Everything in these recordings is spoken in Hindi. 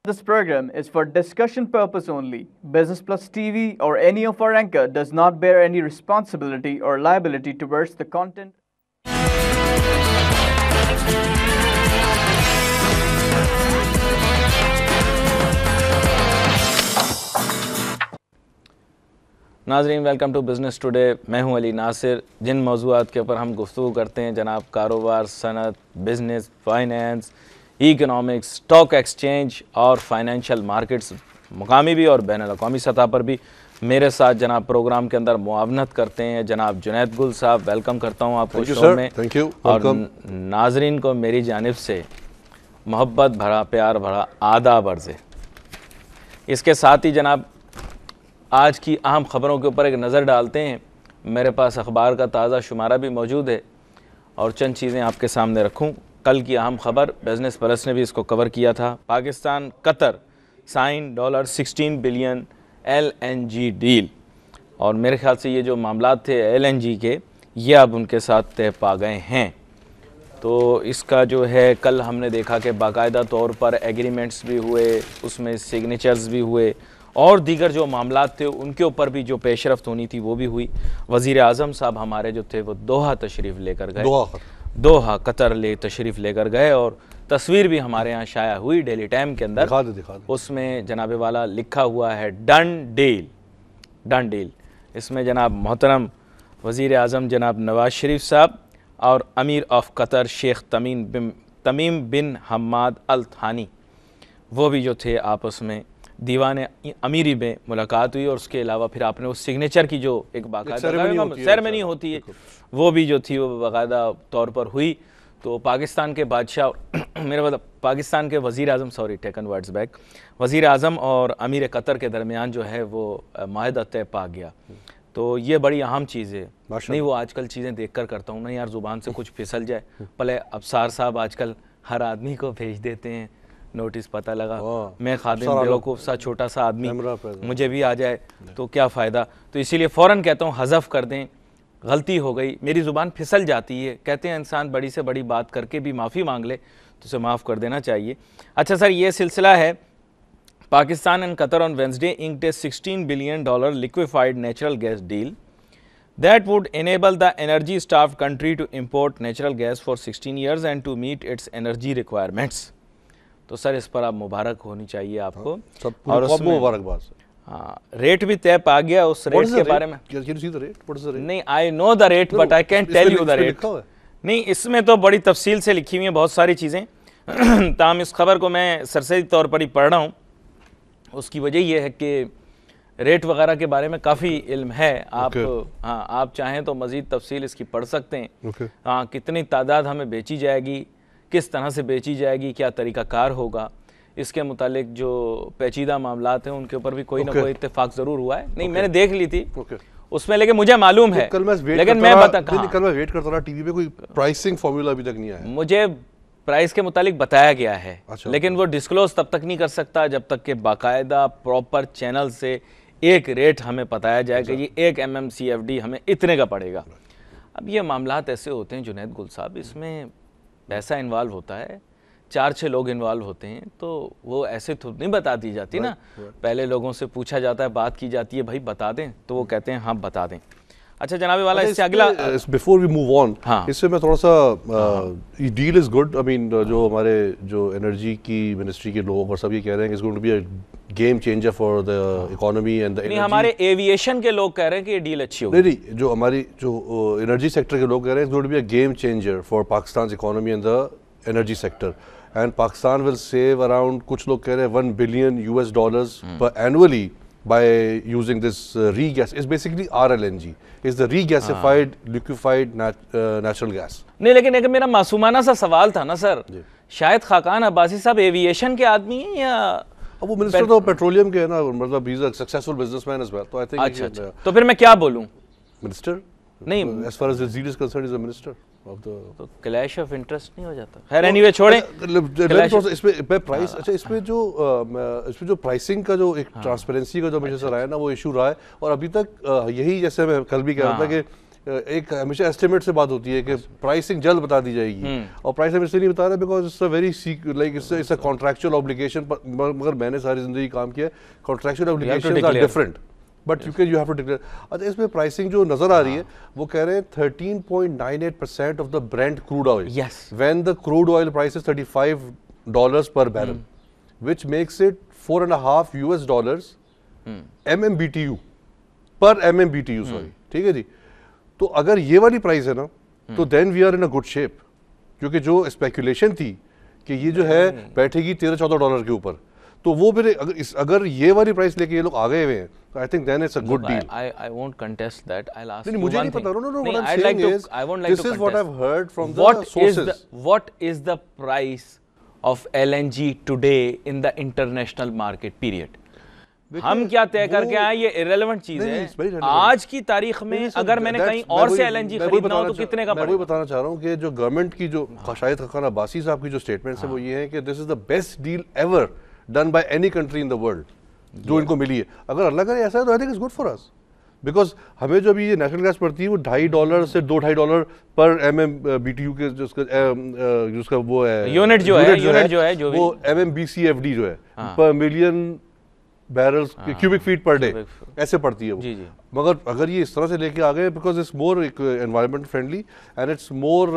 This program is for discussion purpose only. Business Plus TV or any of our anchor does not bear any responsibility or liability towards the content. नाजरीन, वेलकम टू बिज़नेस टुडे। मैं हूं अली नासिर। जिन मौज़ूआत के ऊपर हम गुफ्तगू करते हैं जनाब कारोबार, सनत, business, finance, economics, stock exchange और फाइनेंशियल मार्केट्स, मुकामी भी और बैनुल अक़वामी सतह पर भी मेरे साथ जनाब प्रोग्राम के अंदर मुआवनत करते हैं जनाब जुनैद गुल साहब। वेलकम करता हूं आपको शो में। Thank you. और नाजरीन को मेरी जानिब से मोहब्बत भरा, प्यार भरा आदाब अर्ज़ है। इसके साथ ही जनाब आज की अहम ख़बरों के ऊपर एक नज़र डालते हैं। मेरे पास अखबार का ताज़ा शुमारा भी मौजूद है और चंद चीज़ें आपके सामने रखूं। कल की अहम ख़बर बिज़नेस प्लस ने भी इसको कवर किया था। Pakistan Qatar sign $16 billion LNG deal, और मेरे ख्याल से ये जो मामलात थे LNG के, ये अब उनके साथ तय पा गए हैं। तो इसका जो है कल हमने देखा कि बाकायदा तौर पर एग्रीमेंट्स भी हुए, उसमें सिग्नेचर्स भी हुए और दीगर जो मामलात थे उनके ऊपर भी जो पेशरफ्त होनी थी वो भी हुई। वज़ीर आज़म साहब हमारे जो थे वो दोहा तशरीफ़ लेकर गए, दोहा कतर ले तशरीफ़ लेकर गए, और तस्वीर भी हमारे यहाँ शाया हुई डेली टाइम के अंदर। दिखा दे। उसमें जनाब वाला लिखा हुआ है डन डील। इसमें जनाब मोहतरम वज़ीर आज़म जनाब नवाज़ शरीफ साहब और अमीर ऑफ कतर शेख तमीम बिन हम्माद अल थानी, वो भी जो थे आपस में दीवान अमीरी में मुलाकात हुई। और उसके अलावा फिर आपने उस सिग्नेचर की जो एक बाकायदा सेरेमनी होती है वो भी जो थी वो बाकायदा तौर पर हुई। तो पाकिस्तान के बादशाह मेरा मतलब पाकिस्तान के वज़ीर आज़म, सॉरी टेकन वर्ड्स बैक, वज़ीर आज़म और अमीर कतर के दरमियान जो है वो माहिदा तय पा गया। तो ये बड़ी अहम चीज़ है। नहीं वो आजकल चीज़ें देख कर करता हूँ ना यार, ज़ुबान से कुछ फिसल जाए। भले अफसार साहब आजकल हर आदमी को भेज देते हैं नोटिस, पता लगा मैं खादिम बेवकूफ़ सा छोटा सा आदमी, मुझे भी आ जाए तो क्या फ़ायदा। तो इसीलिए फ़ौरन कहता हूँ हज़फ कर दें, गलती हो गई, मेरी ज़ुबान फिसल जाती है। कहते हैं इंसान बड़ी से बड़ी बात करके भी माफ़ी मांग ले तो उसे माफ़ कर देना चाहिए। अच्छा सर, ये सिलसिला है Pakistan and Qatar on Wednesday inked a $16 billion liquefied natural gas deal that would enable the energy starved country to import natural gas for 16 years and to meet its energy requirements। तो सर इस पर आप मुबारक होनी चाहिए आपको। और उसमें मुबारकबाद। हाँ, रेट भी तय पा गया। उस रेट के बारे में नहीं, I know the rate but I can't tell you the rate. नहीं, इसमें तो बड़ी तफसील से लिखी हुई है बहुत सारी चीज़ें। ताम इस खबर को मैं सरसरी तौर पर ही पढ़ रहा हूँ। उसकी वजह यह है कि रेट वगैरह के बारे में काफ़ी इल्म है। आप हाँ, आप चाहें तो मज़ीद तफसील इसकी पढ़ सकते हैं। हाँ, कितनी तादाद हमें बेची जाएगी, किस तरह से बेची जाएगी, क्या तरीक़ाकार होगा, इसके मुतालिक जो पेचीदा मामलात हैं उनके ऊपर भी कोई ना कोई इत्तेफाक ज़रूर हुआ है। नहीं मैंने देख ली थी उसमें, लेकिन मुझे मालूम है। कल मैं वेट करता रहा टीवी पे, कोई प्राइसिंग फार्मूला अभी तक नहीं आया। मुझे प्राइस के मुतालिक बताया गया है। अच्छा, लेकिन वो डिस्क्लोज तब तक नहीं कर सकता जब तक कि बाकायदा प्रॉपर चैनल से एक रेट हमें बताया जाए कि ये 1 MMCFD हमें इतने का पड़ेगा। अब ये मामलात ऐसे होते हैं जुनैद गुल साहब, इसमें पैसा इन्वॉल्व होता है, 4-6 लोग इन्वॉल्व होते हैं, तो वो ऐसे तो नहीं बता दी जाती ना। पहले लोगों से पूछा जाता है, बात की जाती है, भाई बता दें, तो वो कहते हैं हाँ बता दें। अच्छा जनाब वाला, इससे अगला बिफोर वी मूव ऑन, इससे मैं थोड़ा सा deal is good. I mean जो हमारे जो एनर्जी की मिनिस्ट्री के लोग और सब ये कह रहे हैं कि it's going to be a game changer for the economy and the energy. हमारे एविएशन के लोग कह रहे हैं कि ये डील अच्छी होगी। नहीं, जो हमारी जो एनर्जी सेक्टर के लोग कह रहे हैं it's going to be a game changer for Pakistan economy and the energy sector, and Pakistan will save around, कुछ लोग कह रहे हैं $1 billion पर annually by using this regas. Is basically RLNG, is the regasified liquefied natural gas। नहीं, लेकिन एक मेरा मासूमाना सा सवाल था ना सर, शायद खाकान अब्बासी साहब एविएशन के आदमी हैं या वो मिनिस्टर तो पेट्रोलियम के है ना, मतलब he is a successful businessman as well. तो आई थिंक अच्छा, तो फिर मैं क्या बोलूं? मिनिस्टर नहीं, as far as the deal is concerned is a minister. तो क्लैश ऑफ इंटरेस्ट नहीं हो जाता? खैर एनीवे छोड़ें। इसमें प्राइस, अच्छा इसमें जो प्राइसिंग का जो एक ट्रांसपेरेंसी का जो हमेशा से रहा है ना, वो इशू रहा है। और अभी तक यही, जैसे मैं कल भी कह रहा था कि एक हमेशा एस्टिमेट से बात होती है कि प्राइसिंग जल्द बता दी जाएगी, और प्राइस हम इसलिए नहीं बता रहे because it's a very like it's a contractual obligation. मगर मैंने सारी जिंदगी काम किया, contractual obligations are different, but you have to declare. अच्छा, इसमें प्राइसिंग जो नजर आ रही है वो कह रहे हैं 13.98% of the Brent crude oil, when the crude oil price is $35 per barrel, which makes it $4.5 MMBTU per MMBTU, sorry, ठीक है जी। तो अगर ये वाली प्राइस है ना, तो then we are in a good shape, क्योंकि जो स्पेकुलेशन थी कि ये जो है बैठेगी $13-14 के ऊपर, तो वो फिर अगर ये वाली प्राइस लेके ये लोग आ गए हुए हैं, तो I think then it's a good deal. I won't contest that. I'll ask नहीं, you मुझे one नहीं thing. पता, no, नहीं, what I'm I'd like saying to, is, I won't like this to is what contest. I've heard from the sources. What is the price of LNG today in the international market period? हम क्या तय करके आए, ये इरेलेवेंट चीज है। आज की तारीख में अगर मैंने कहीं और से LNG खरीदना हो तो कितने का पड़ेगा? मैं वही बताना चाह रहा हूँ कि जो गवर्नमेंट की जो शायद खान अब्बासी साहब की जो स्टेटमेंट्स है वो ये है कि this is the best deal ever done by any country in the world जो इनको मिली है। अगर अल्लाह करे ऐसा है तो I think it's good for us, because हमें जो अभी ये नेशनल गैस पड़ती है वो $2.5 से $2.5 पर MMBTU के जिसका वो है यूनिट जो है वो MMBCFD जो है पर million barrels cubic feet per day ऐसे पड़ती है वो। जी। मगर अगर ये इस तरह से लेके आ गए, because it's more environment friendly and it's more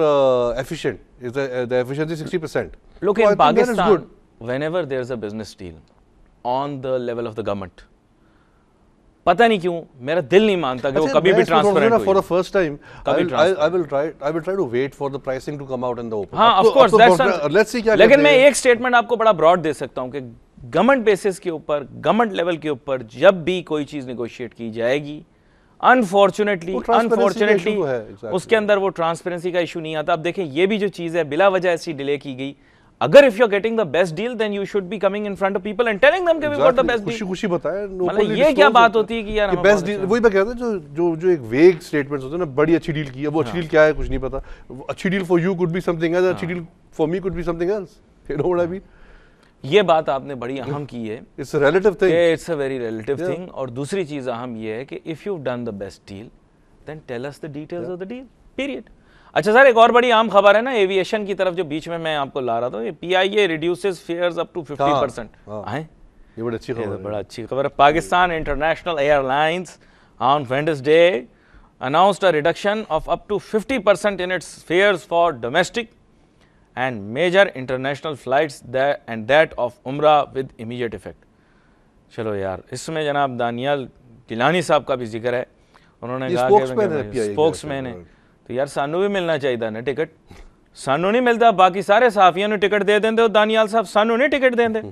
efficient, the efficiency 60%. Look, in Pakistan, whenever there's a business deal on the level of the government, पता नहीं क्यों मेरा दिल नहीं मानता कि वो कभी भी ट्रांसपेरेंट हो। For the first time, I will try to wait for the pricing to come out in the open. हाँ, of course, let's see क्या। लेकिन मैं एक स्टेटमेंट आपको बड़ा ब्रॉड दे सकता हूँ कि गवर्नमेंट बेसिस के ऊपर, गवर्नमेंट लेवल के ऊपर जब भी कोई चीज नेगोशिएट की जाएगी, अनफॉर्चुनेटली उसके अंदर वो ट्रांसपेरेंसी का इशू नहीं आता। अब देखें, ये भी जो चीज है बिला वजह ऐसी डिले की गई। अगर if you are getting the best deal then you should be coming in front of people and telling them कि we got the best deal. खुशी बताएं, मतलब ये क्या बात होती है कि यार बेस्ट डील, वही मैं कहता हूं, जो एक वेग स्टेटमेंट्स होते हैं ना, बड़ी अच्छी डील की है, वो अच्छी डील क्या है कुछ नहीं पता। अच्छी deal for you could be something else, अच्छी deal for me could be something else, you know what I mean. ये बात आपने बड़ी अहम की है, it's a relative thing, it's a very relative thing. और दूसरी चीज अहम ये है कि if you have done the best deal then tell us the details of the deal, period. अच्छा सर, एक और बड़ी आम खबर है ना एविएशन की तरफ, जो बीच में मैं आपको ला रहा था, ये PIA reduces fares up to 50%। ये बड़ी अच्छी खबर है, बड़ा अच्छी खबर है। Pakistan international airlines on Wednesday announced a reduction of up to 50% in its fares for domestic and major international flights and that of Umrah with immediate effect. चलो यार, इसमें जनाब दानियाल गिलानी साहब का भी जिक्र है। उन्होंने कहा कि स्पोक्समैन है, तो यार सानू भी मिलना चाहिए ना टिकट। सानू नहीं मिलता, बाकी सारे साफियों ने टिकट दे देंगे, दानियाल साहब सानू नहीं टिकट देंगे।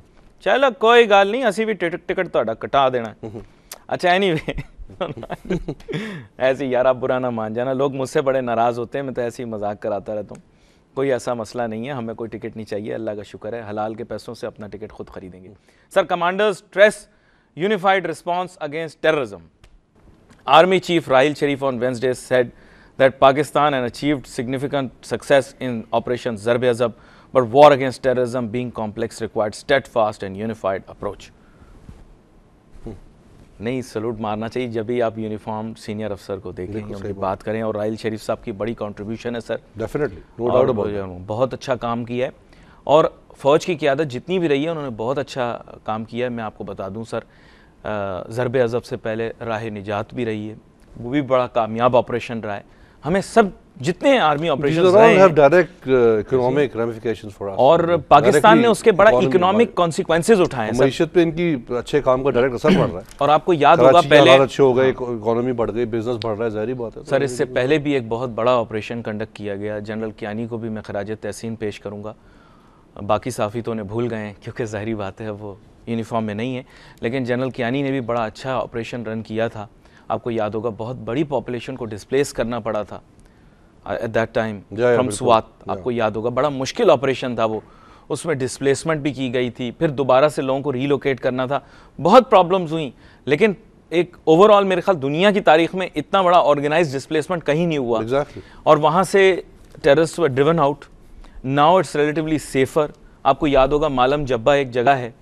चलो कोई गल नहीं, असी भी टिकट तो कटा देना। अच्छा एनीवे, ऐसे यार आप बुरा ना मान जाना, लोग मुझसे बड़े नाराज़ होते हैं, मैं तो ऐसे ही मजाक कराता रहता हूँ। कोई ऐसा मसला नहीं है, हमें कोई टिकट नहीं चाहिए, अल्लाह का शुक्र है, हलाल के पैसों से अपना टिकट खुद खरीदेंगे। Sir, commanders stress unified response against terrorism. Army chief Rahil Sharif on Wednesday said that Pakistan had achieved significant success in Operation Zarb-e-Azab, but war against terrorism being complex required steadfast and unified approach. नहीं, सलूट मारना चाहिए जब भी आप यूनिफॉर्म सीनियर अफसर को देखें, उनकी बात करें। और राहिल शरीफ साहब की बड़ी कंट्रीब्यूशन है sir, definitely, no doubt about it. बहुत अच्छा काम किया है, और फ़ौज की क़यादत जितनी भी रही है उन्होंने बहुत अच्छा काम किया है। मैं आपको बता दूं सर, ज़र्ब-ए-अज़ब से पहले राह निजात भी रही है, वो भी बड़ा कामयाब ऑपरेशन रहा है। हमें सब जितने आर्मी ऑपरेशंस रहे हैं, direct economic ramifications for us, और पाकिस्तान ने उसके बड़ा इकोनॉमिक कॉन्सिक्वेंसेस उठाए हैं। मईशत पे इनकी अच्छे काम का डायरेक्ट असर पड़ रहा है। और आपको याद होगा पहले अच्छे हो गए, इकोनॉमी बढ़ गई, बिजनेस बढ़ रहा है, जाहिर बात है सर। इससे पहले भी एक बहुत बड़ा ऑपरेशन कंडक्ट किया गया, जनरल कियानी को भी मैं खराज तहसीन पेश करूँगा। बाकी साफ़ी तो उन्हें भूल गए हैं क्योंकि जाहिर बात है वो यूनिफॉर्म में नहीं है, लेकिन जनरल कियानी ने भी बड़ा अच्छा ऑपरेशन रन किया था। आपको याद होगा बहुत बड़ी पॉपुलेशन को डिस्प्लेस करना पड़ा था at that time from Swat, आपको याद होगा बड़ा मुश्किल ऑपरेशन था वो, उसमें डिस्प्लेसमेंट भी की गई थी, फिर दोबारा से लोगों को रीलोकेट करना था, बहुत प्रॉब्लम्स हुई। लेकिन एक ओवरऑल मेरे ख्याल दुनिया की तारीख में इतना बड़ा ऑर्गेनाइज्ड डिस्प्लेसमेंट कहीं नहीं हुआ। और वहाँ से terrorist were driven out. Now it's relatively safer. आपको याद होगा मालम जब्बा एक जगह है,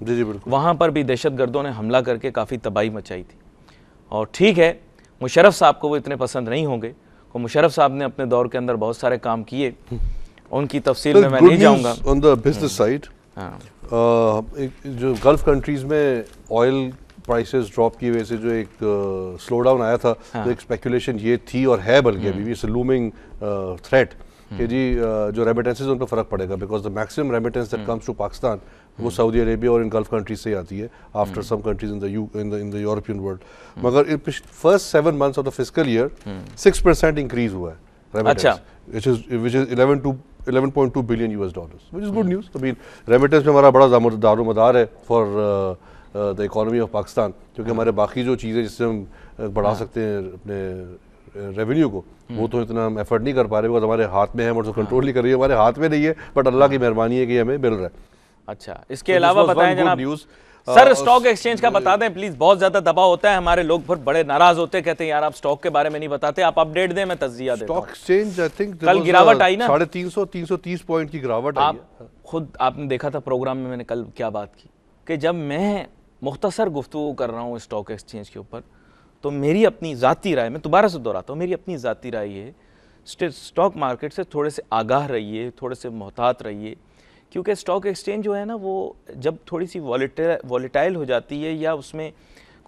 वहाँ पर भी दहशतगर्दों ने हमला करके काफ़ी तबाही मचाई थी। और ठीक है, मुशर्रफ साहब को वो इतने पसंद नहीं होंगे, और मुशर्रफ साहब ने अपने दौर के अंदर बहुत सारे काम किए, उनकी तफसील में मैं नहीं जाऊँगा। ऑन द बिजनेस साइड, जो गल्फ कंट्रीज़ में ऑयल प्राइसेस ड्रॉप की वजह से जो एक स्लो डाउन आया था, तो एक स्पेकुलेशन ये थी और है, बल्कि अभी भी इट्स लूमिंग थ्रेट कि जी जो रेमिटेंसेस उन पर फ़र्क पड़ेगा, because the maximum remittance that comes to Pakistan वो सऊदी अरेबिया और इन गल्फ कंट्रीज से आती है, after some countries in the European world. मगर first 7 months of the fiscal year 6% increase हुआ है remittance, which is 11.2 billion US dollars, which is good news. I mean, remittance में हमारा बड़ा दारोमदार है for the economy of Pakistan, क्योंकि हमारे बाकी जो चीज़ें जिससे हम बढ़ा सकते हैं अपने रेवेन्यू को, वो तो इतना हम एफर्ट नहीं कर पा रहे, बिकॉज हमारे हाथ में है, और कंट्रोल नहीं कर रही है, हमारे हाथ में नहीं है, बट अल्लाह की मेहरबानी है कि हमें मिल रहा है। अच्छा, इसके अलावा बताएं जनाब सर, स्टॉक एक्सचेंज का बता दें प्लीज, बहुत ज्यादा दबाव होता है, हमारे लोग बहुत बड़े नाराज होते हैं, कहते हैं यार आप स्टॉक के बारे में नहीं बताते, आप अपडेट दें, मैं तज्जिया देता हूं। स्टॉक एक्सचेंज आई थिंक कल गिरावट आई ना, 330 पॉइंट की गिरावट आई है। खुद आपने देखा था प्रोग्राम में मैंने कल क्या बात की कि जब मैं मुख्तसर गुफ्तगू कर रहा हूँ स्टॉक एक्सचेंज के ऊपर, तो मेरी अपनी ज़ाती राय, मैं दोबारा से दोहराता हूँ, मेरी अपनी ज़ाती राय ये, स्टॉक मार्केट से थोड़े से आगाह रहिए, थोड़े से मोहतात रहिए, क्योंकि स्टॉक एक्सचेंज जो है ना, वो जब थोड़ी सी वॉलेटाइल हो जाती है या उसमें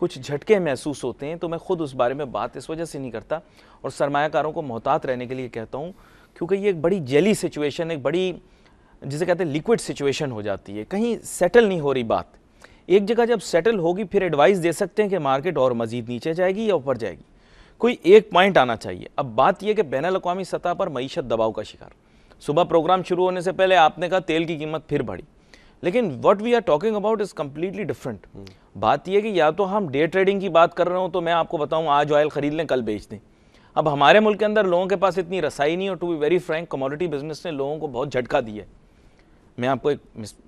कुछ झटके महसूस होते हैं, तो मैं ख़ुद उस बारे में बात इस वजह से नहीं करता और सरमायाकारों को मोहतात रहने के लिए कहता हूँ, क्योंकि ये एक बड़ी जेली सिचुएशन, एक बड़ी जिसे कहते हैं लिक्विड सिचुएशन हो जाती है, कहीं सेटल नहीं हो रही बात। एक जगह जब सेटल होगी फिर एडवाइस दे सकते हैं कि मार्केट और मज़ीद नीचे जाएगी या ऊपर जाएगी, कोई एक पॉइंट आना चाहिए। अब बात यह कि बैनुल-अक़वामी सतह पर मईशत दबाव का शिकार, सुबह प्रोग्राम शुरू होने से पहले आपने कहा तेल की कीमत फिर बढ़ी, लेकिन what we are talking about is completely different. बात यह कि या तो हम डे ट्रेडिंग की बात कर रहे हो, तो मैं आपको बताऊं आज ऑयल ख़रीद लें कल बेच दें। अब हमारे मुल्क के अंदर लोगों के पास इतनी रसाई नहीं, और to be very frank commodity business ने लोगों को बहुत झटका दिया है। मैं आपको एक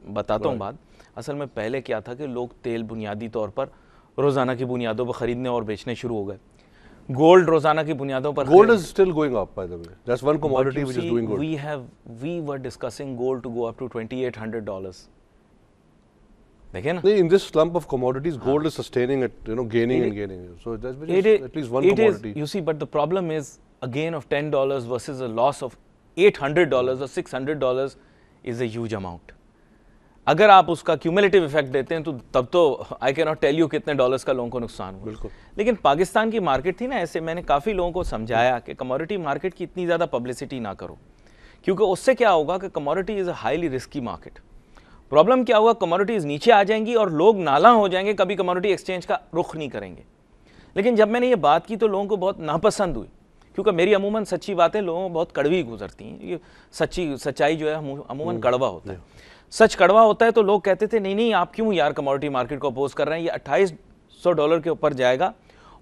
बताता हूँ बात, असल में पहले क्या था कि लोग तेल बुनियादी तौर पर रोज़ाना की बुनियादों पर ख़रीदने और बेचने शुरू हो गए। गोल्ड रोजाना की बुनियादों पर, gold is still going up by the way, that's one commodity which is doing good. we were discussing gold to go up to $2,800, देखें ना, in this slump of commodities gold is sustaining it, you know, gaining and gaining, so that's at least one commodity. You see, but the problem is a gain of $10 versus a loss of $800 or $600 is a huge amount. अगर आप उसका क्यूमुलेटिव इफेक्ट देते हैं तो तब तो I can not tell you कितने डॉलर्स का लोगों को नुकसान हुआ। बिल्कुल। लेकिन पाकिस्तान की मार्केट थी ना, ऐसे मैंने काफ़ी लोगों को समझाया कि कमोडिटी मार्केट की इतनी ज़्यादा पब्लिसिटी ना करो, क्योंकि उससे क्या होगा कि commodity is a highly risky market. Problem क्या होगा, कमोडिटीज़ नीचे आ जाएंगी और लोग नाला हो जाएंगे, कभी कमोडिटी एक्सचेंज का रुख नहीं करेंगे। लेकिन जब मैंने ये बात की तो लोगों को बहुत नापसंद हुई, क्योंकि मेरी अमूमन सच्ची बातें लोगों को बहुत कड़वी गुजरती हैं। ये सच्चाई जो है अमूमन कड़वा होता है, सच कड़वा होता है। तो लोग कहते थे नहीं नहीं आप क्यों यार कमोडिटी मार्केट को अपोज कर रहे हैं, ये $2800 के ऊपर जाएगा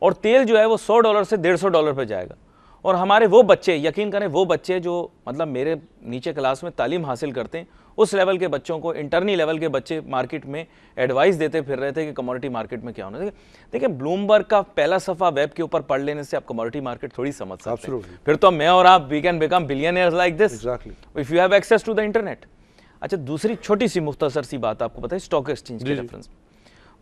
और तेल जो है वो $100 से $150 पे जाएगा। और हमारे वो बच्चे, यकीन करें वो बच्चे जो मतलब मेरे नीचे क्लास में तालीम हासिल करते हैं, उस लेवल के बच्चों को, इंटरनी लेवल के बच्चे मार्केट में एडवाइस देते फिर रहे थे कि कमोडिटी मार्केट में क्या होना है। देखिए ब्लूमबर्ग का पहला सफ़ा वेब के ऊपर पढ़ लेने से आप कमोडिटी मार्केट थोड़ी समझ सकते हैं। फिर तो मैं और आप we can become billionaires like this if you have access to the internet. अच्छा, दूसरी छोटी सी मुख्तसर सी बात आपको पता है स्टॉक एक्सचेंज के रेफरेंस।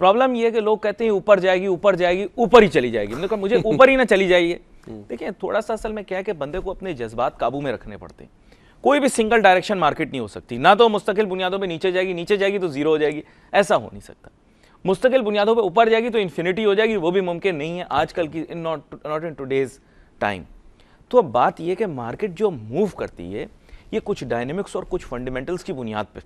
प्रॉब्लम ये है कि लोग कहते हैं ऊपर जाएगी ऊपर जाएगी, ऊपर ही चली जाएगी। मतलब मुझे ऊपर ही ना चली जाइए। देखिए थोड़ा सा असल में क्या है कि बंदे को अपने जज्बात काबू में रखने पड़ते हैं। कोई भी सिंगल डायरेक्शन मार्केट नहीं हो सकती, ना तो मुस्तकिल बुनियादों पे नीचे जाएगी तो जीरो हो जाएगी, ऐसा हो नहीं सकता। मुस्तकिल बुनियादों पे ऊपर जाएगी तो इन्फिनिटी हो जाएगी, वो भी मुमकिन नहीं है आजकल की, नॉट इन टुडेज टाइम। तो अब बात यह कि मार्केट जो मूव करती है ये कुछ डायनेमिक्स और कुछ फंडामेंटल्स की बुनियाद पर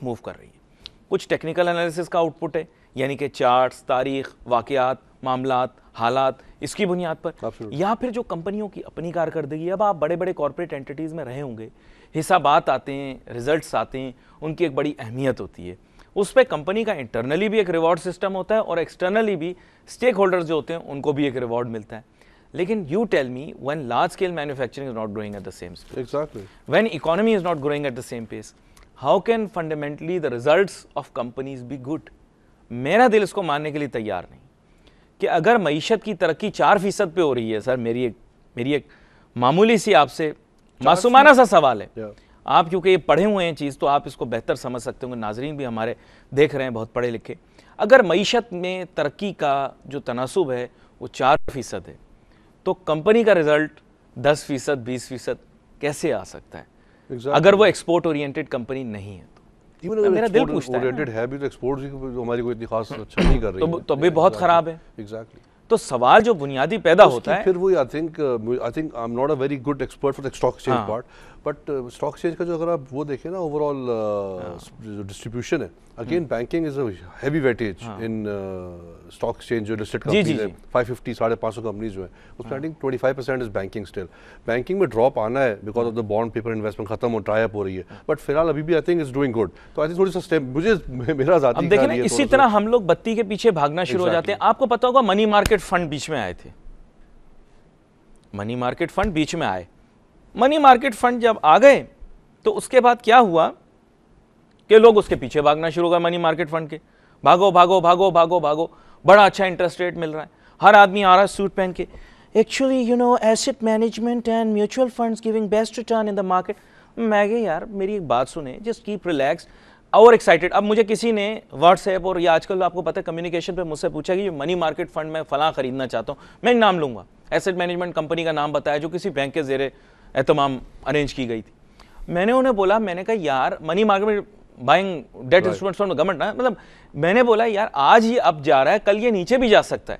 मूव कर रही है। कुछ टेक्निकल एनालिसिस का आउटपुट है, यानी कि चार्ट्स, तारीख, वाक़यात, मामलात, हालात, इसकी बुनियाद पर, या फिर जो कंपनियों की अपनी कारकर्दगी। अब आप बड़े बड़े कॉर्पोरेट एंटिटीज़ में रहे होंगे, हिसाबात आते हैं, रिजल्ट्स आते हैं, उनकी एक बड़ी अहमियत होती है। उस पर कंपनी का इंटरनली भी एक रिवॉर्ड सिस्टम होता है और एक्सटर्नली भी स्टेक होल्डर्स जो होते हैं उनको भी एक रिवॉर्ड मिलता है। लेकिन you tell me, when large scale manufacturing is not growing at the same speed, exactly, when economy is not growing at the same pace, how can fundamentally the results of companies be good? मेरा दिल इसको मानने के लिए तैयार नहीं कि अगर मईशत की तरक्की 4% पे हो रही है। सर मेरी एक मामूली सी आपसे मासूमाना सा सवाल है, आप क्योंकि ये पढ़े हुए हैं चीज़ तो आप इसको बेहतर समझ सकते होंगे, नाजरीन भी हमारे देख रहे हैं बहुत पढ़े लिखे। अगर मईशत में तरक्की का जो तनासुब है वो 4% है, तो कंपनी का रिजल्ट 10%, 20% कैसे आ सकता है Exactly. अगर वो एक्सपोर्ट ओरिएंटेड कंपनी नहीं है तो। Even अगर मेरा दिल export पूछता है oriented है भी तो एक्सपोर्ट हमारी कोई इतनी खास अच्छा नहीं कर रही है। तो भी बहुत खराब है। Exactly. तो सवाल जो बुनियादी पैदा होता है, फिर वही I think I am not a very good expert for the stock exchange part, but stock exchange का जो अगर आप वो देखें ना ओवरऑल जो डिस्ट्रीब्यूशन है, again banking is a heavy weightage in stock exchange जो लिस्टेड कंपनीज है, 550 550 कंपनीज जो है उसमें I think 25% is banking still. Banking में ड्रॉप आना है because of the bond paper investment खत्म हो टाई अप हो रही है, बट फिलहाल अभी भी I think is doing good. तो आई थिंक थोड़ी सा स्टेप मुझे मेरा जाती अब देखिए ना, इसी तरह हम लोग बत्ती के पीछे भागना शुरू हो जाते हैं। आपको पता होगा मनी मार्केट फंड बीच में आए थे, मनी मार्केट फंड बीच में आए। मनी मार्केट फंड जब आ गए तो उसके बाद क्या हुआ कि लोग उसके पीछे भागना शुरू हो गए, मनी मार्केट फंड के, भागो भागो भागो भागो भागो, बड़ा अच्छा इंटरेस्ट रेट मिल रहा है, हर आदमी आ रहा है सूट पहन के, actually you know asset management and mutual funds giving best return in the market. मैं कहा यार मेरी एक बात सुने, just keep relax, over excited. अब मुझे किसी ने व्हाट्सएप और या आजकल आपको पता है कम्युनिकेशन पे मुझसे पूछा कि मनी मार्केट फंड मैं फलां खरीदना चाहता हूँ, मैं नाम लूँगा, एसेट मैनेजमेंट कंपनी का नाम बताया जो किसी बैंक के ज़ेरे एहतमाम अरेंज की गई थी। मैंने उन्हें बोला, मैंने कहा यार मनी मार्केट में buying debt instruments from government ना, मतलब मैंने बोला यार आज ये अब जा रहा है, कल ये नीचे भी जा सकता है।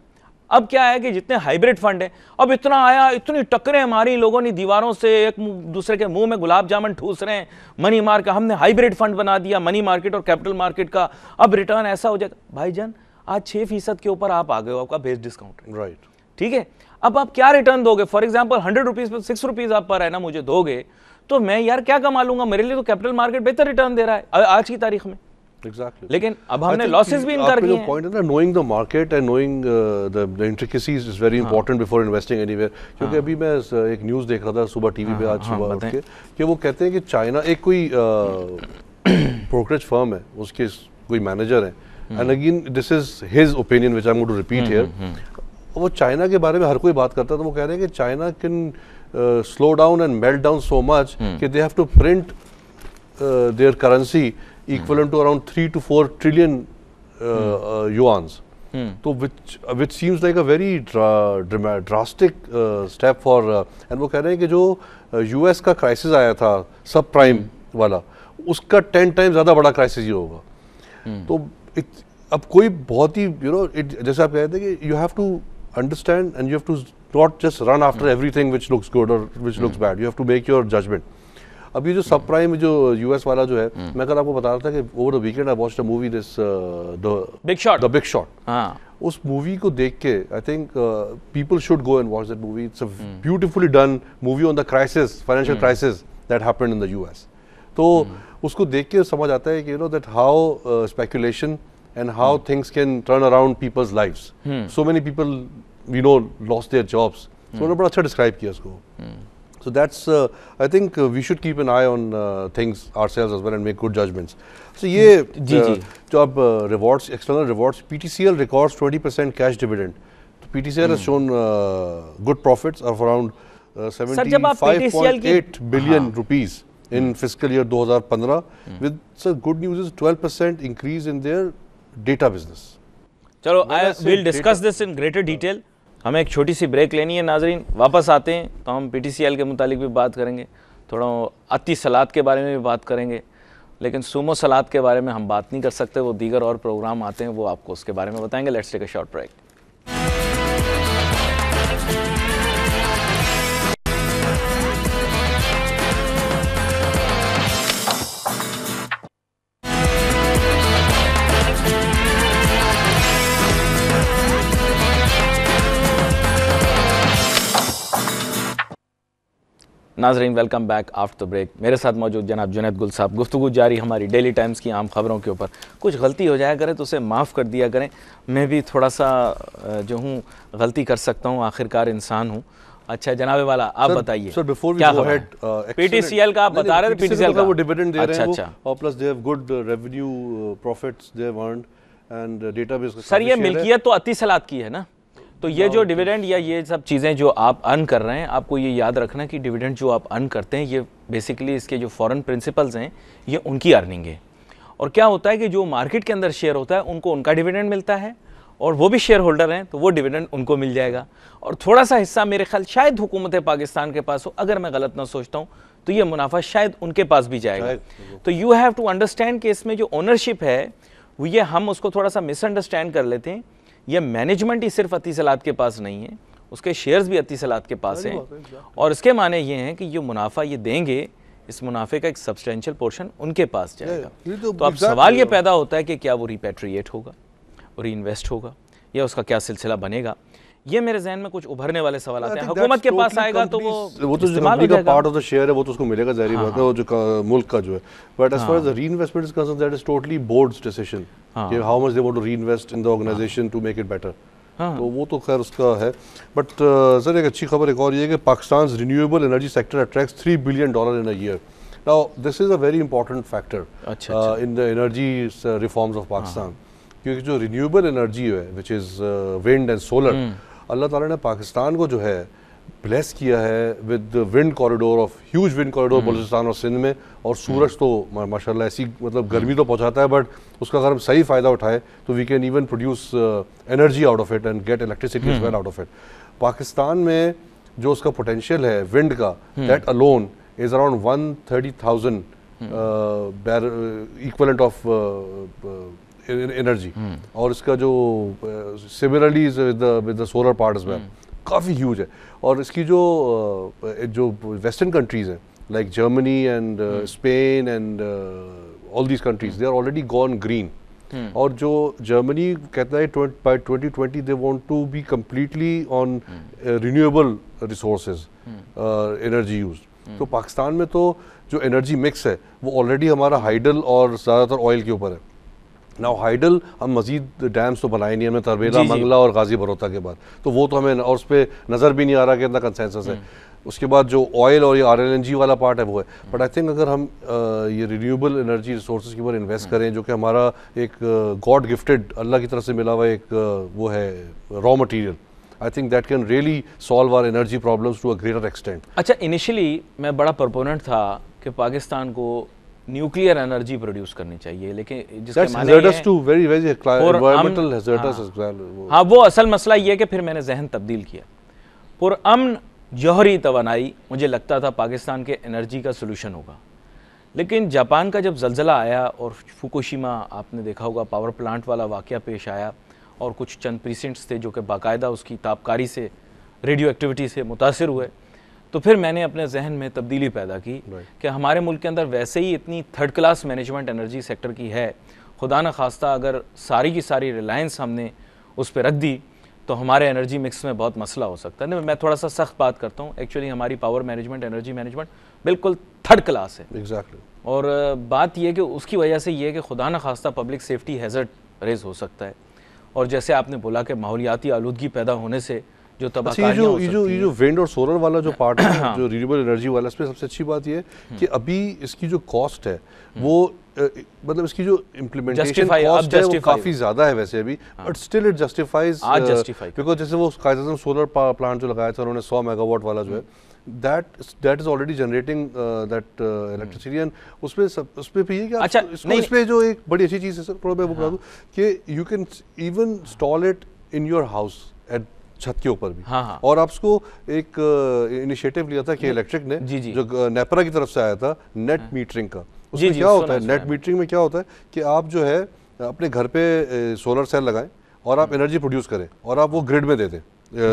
अब क्या है कि जितने हाइब्रिड फंड है, अब इतना आया, इतनी टक्करें हमारी लोगों ने दीवारों से एक दूसरे के मुंह में गुलाब जामुन ठूस रहे हैं, मनी मार्केट हमने हाइब्रिड फंड बना दिया, मनी मार्केट और कैपिटल मार्केट का अब रिटर्न ऐसा हो जाएगा। भाईजान आज 6% के ऊपर आप आ गए हो, आपका बेस डिस्काउंट, राइट, ठीक है। अब आप क्या रिटर्न दोगे? For example 100 rupees per 6 rupees आप पर है ना मुझे दोगे, तो मैं यार क्या कमा लूंगा? मेरे लिए तो कैपिटल मार्केट बेहतर रिटर्न दे रहा है आज की तारीख में। Exactly. लेकिन अब हमने लॉसेस भी इनकर किए हैं। पॉइंट है ना, knowing the market and knowing the intricacies is very important before investing anywhere। क्योंकि अभी मैं एक न्यूज़ देख रहा था सुबह टीवी पे, आज सुबह उठ के, कि वो कहते हैं कि चाइना एक कोई ब्रोकरेज फर्म है, उसके कोई मैनेजर है, and again this is his opinion which I am going to repeat here. वो चाइना के बारे में हर कोई बात करता है, तो वो कह रहे हैं कि China can slow down and melt down so much कि they have to print their currency equivalent to around 3 to 4 trillion yuans. So which seems like a very drastic step for and वो कह रहे हैं कि जो US का क्राइसिस आया था सब प्राइम वाला, उसका 10 टाइम ज़्यादा बड़ा क्राइसिस ये होगा। तो अब कोई बहुत ही जैसे आप कह रहे थे कि you have to understand and you have to not just run after everything which looks good or which looks bad. You have to make your judgment. अब ये जो सब प्राइम जो यूएस वाला जो है, मैं कल आपको बता रहा था कि over the weekend I watched a movie this the big short. उस मूवी को देख के I think people should go and watch that movie. It's a beautifully done movie on the crisis, financial crisis that happened in the US. तो उसको देख के समझ आता है कि that how speculation and how things can turn around people's lives. So many people we know lost their jobs. सो उन्होंने बड़ा अच्छा डिस्क्राइब किया उसको। So that's, I think we should keep an eye on things ourselves as well and make good judgments. So ये जो अब rewards, external rewards, PTCL records 20% cash dividend. So PTCL has shown good profits of around 75.8 billion rupees in fiscal year 2015. With so good news is 12% increase in their data business. चलो, we'll discuss this in greater detail. हमें एक छोटी सी ब्रेक लेनी है नाजरीन, वापस आते हैं तो हम पीटीसीएल के मुतालिक भी बात करेंगे, थोड़ा अत्ती सलाद के बारे में भी बात करेंगे, लेकिन सूमो सलाद के बारे में हम बात नहीं कर सकते, वो दीगर और प्रोग्राम आते हैं वो आपको उसके बारे में बताएंगे। Let's take a short break. नाजरीन welcome back after the break. मेरे साथ मौजूद जनाब जुनैद गुल साहब। गुफ्तगू जारी हमारी डेली टाइम्स की आम खबरों के ऊपर। कुछ गलती हो जाया करे तो उसे माफ़ कर दिया करें, मैं भी थोड़ा सा जो हूँ गलती कर सकता हूँ, आखिरकार इंसान हूँ। अच्छा जनाब वाला आप बताइए सर, बिफोर क्या खबर है? पीटीसीएल का आप बता रहे थे, पीटीसीएल का वो डिविडेंड दे रहे हैं अच्छा, और plus they have good revenue profits they have earned and database. Sir ये मिल्कियत तो अत्ती सलाद की है ना, तो ये जो डिविडेंड या ये सब चीज़ें जो आप अर्न कर रहे हैं, आपको ये याद रखना कि डिविडेंड जो आप अर्न करते हैं ये बेसिकली इसके जो फॉरेन प्रिंसिपल्स हैं ये उनकी अर्निंग है। और क्या होता है कि जो मार्केट के अंदर शेयर होता है उनको उनका डिविडेंड मिलता है, और वो भी शेयर होल्डर हैं तो वो डिविडेंड उनको मिल जाएगा, और थोड़ा सा हिस्सा मेरे ख्याल शायद हुकूमत पाकिस्तान के पास हो, अगर मैं गलत ना सोचता हूँ, तो ये मुनाफा शायद उनके पास भी जाएगा। तो यू हैव टू अंडरस्टैंड कि इसमें जो ओनरशिप है वो ये हम उसको थोड़ा सा मिसअंडरस्टैंड कर लेते हैं। ये मैनेजमेंट ही सिर्फ अती सलात के पास नहीं है, उसके शेयर्स भी अती सलात के पास हैं, और इसके माने ये हैं कि ये मुनाफा ये देंगे, इस मुनाफे का एक सब्सटेंशियल पोर्शन उनके पास जाएगा। तो अब सवाल ये पैदा होता है कि क्या वो रिपैट्रिएट होगा, री इन्वेस्ट होगा, या उसका क्या सिलसिला बनेगा। ये मेरे जहन में कुछ उभरने वाले सवाल आते हैं। हुकूमत के पास आएगा तो वो तो जो कंपनी का पार्ट ऑफ द शेयर है वो तो उसको मिलेगा, जाहिर बात है, वो जो मुल्क का जो है। But as far as the reinvestment is concerned, that is totally board's decision कि how much they want to reinvest in the organisation to make it better. तो वो तो खैर उसका है। बट सर एक अच्छी खबर एक और ये है कि Pakistan renewable energy sector attracts $3 billion in a year. Now this is a very important factor in the energy reforms of Pakistan, क्योंकि जो रिन्यूएबल एनर्जी है which is wind and solar, अल्लाह ताला ने पाकिस्तान को जो है ब्लेस किया है with wind corridor of huge wind corridor Balochistan और सिंध में। और सूरज तो माशाल्लाह ऐसी मतलब गर्मी तो पहुंचाता है, बट उसका अगर हम सही फ़ायदा उठाए तो we can even produce energy out of it and get electricity as well out of it. Pakistan में जो उसका पोटेंशियल है विंड का, that alone is around 130,000 equivalent of energy. और इसका जो similarly with the solar part as well काफ़ी ह्यूज है। और इसकी जो वेस्टर्न कंट्रीज हैं like Germany and Spain and all these countries, they are already gone green. और जो जर्मनी कहता है by 2020 they want to be completely on renewable resources energy use. तो पाकिस्तान में तो जो एनर्जी मिक्स है वो ऑलरेडी हमारा हाइडल और ज़्यादातर ऑयल के ऊपर है। नाउ हाइडल हम मजीद डैम्स तो बनाए नहीं, हमने तरबेला, मंगला और गाजी बरोता के बाद, तो वो तो हमें और उस पर नज़र भी नहीं आ रहा कि इतना कंसेंसस है। उसके बाद जो ऑयल और ये RLNG वाला पार्ट है वो है। बट आई थिंक अगर हम ये रिन्यूएबल एनर्जी रिसोर्सेज के ऊपर इन्वेस्ट करें, जो कि हमारा एक गॉड गिफ्टेड अल्लाह की तरफ से मिला हुआ एक वो है raw material, I think that can really solve our energy problems to a greater extent. अच्छा, इनिशियली मैं बड़ा प्रोपोनेंट था कि पाकिस्तान को न्यूक्लियर एनर्जी प्रोड्यूस करनी चाहिए, लेकिन जिसके माने हाँ, वो असल मसला ये है कि फिर मैंने जहन तब्दील किया। पुरअमन जौहरी तवानाई मुझे लगता था पाकिस्तान के एनर्जी का सोल्यूशन होगा, लेकिन जापान का जब ज़लज़ला आया और फुकुशिमा आपने देखा होगा पावर प्लांट वाला वाक़या पेश आया, और कुछ चंद प्रीसेंट्स थे जो कि बाकायदा उसकी ताबकारी से रेडियो एक्टिविटी से मुतासिर हुए, तो फिर मैंने अपने जहन में तब्दीली पैदा की कि हमारे मुल्क के अंदर वैसे ही इतनी third class management energy sector की है, खुदा न खास्ता अगर सारी की सारी रिलायंस हमने उस पर रख दी तो हमारे एनर्जी मिक्स में बहुत मसला हो सकता है। मैं थोड़ा सा सख्त बात करता हूँ, एक्चुअली हमारी पावर मैनेजमेंट, एनर्जी मैनेजमेंट बिल्कुल थर्ड क्लास है। एग्जैक्टली। और बात यह कि उसकी वजह से ये है कि खुदा न खास्ता पब्लिक सेफ्टी हैज़र्ड रेज हो सकता है, और जैसे आपने बोला कि माहौलियाती आलूदगी पैदा होने से जो तबाहकारियां हो सकती हैं। ये जो विंड और सोलर वाला जो पार्ट है जो रिन्यूएबल एनर्जी वाला, इसमें सबसे अच्छी बात ये है कि अभी इसकी जो कॉस्ट है वो मतलब इसकी जो इम्प्लीमेंटेशन कॉस्ट है वो काफ़ी ज़्यादा है वैसे अभी, but still it justifies, because जैसे वो कायदे सोलर प्लांट जो लगाया था उन्होंने 100 मेगावाट वाला जो है, that is already generating that electricity, and उसमें भी ये कि अच्छा, इसमें जो एक बड़ी अच्छी चीज़ है सर, थोड़ा मैं वो बता दूँ कि you can even install it in your house at छत के ऊपर भी। हाँ। और आप उसको एक इनिशिएटिव लिया था कि इलेक्ट्रिक ने जो नेपरा की तरफ से आया था नेट मीटरिंग का, उसमें क्या होता है, नेट मीटरिंग में क्या होता है कि आप जो है अपने घर पे सोलर सेल लगाएं और आप एनर्जी प्रोड्यूस करें और आप वो ग्रिड में दे दें,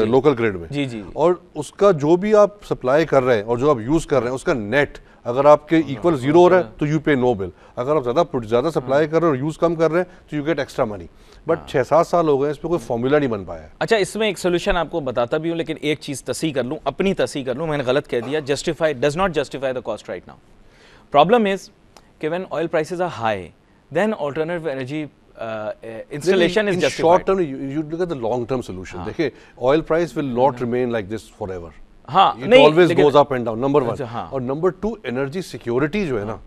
लोकल ग्रिड में, और उसका जो भी आप सप्लाई कर रहे हैं और जो आप यूज़ कर रहे हैं उसका नेट अगर आपके इक्वल जीरो हो रहा है तो यू पे नो बिल, अगर आप ज़्यादा सप्लाई कर रहे हैं और यूज़ कम कर रहे हैं तो you get extra money. But 6-7 साल हो गए, इस पर कोई फॉर्मूला नहीं बन पाया है। अच्छा, इसमें एक सोल्यूशन आपको बताता भी हूँ, लेकिन एक चीज़ तस्ही कर लूँ, अपनी तस्ही कर लूँ, मैंने गलत कह दिया, justify does not justify the cost right now. Problem is कि when oil prices are high then alternative energy installation is justified. In short term, you look at the long term solution. देखिए, oil price will not remain like this forever. हाँ, it always goes up and down. Number one. और number two, energy security जो है ना,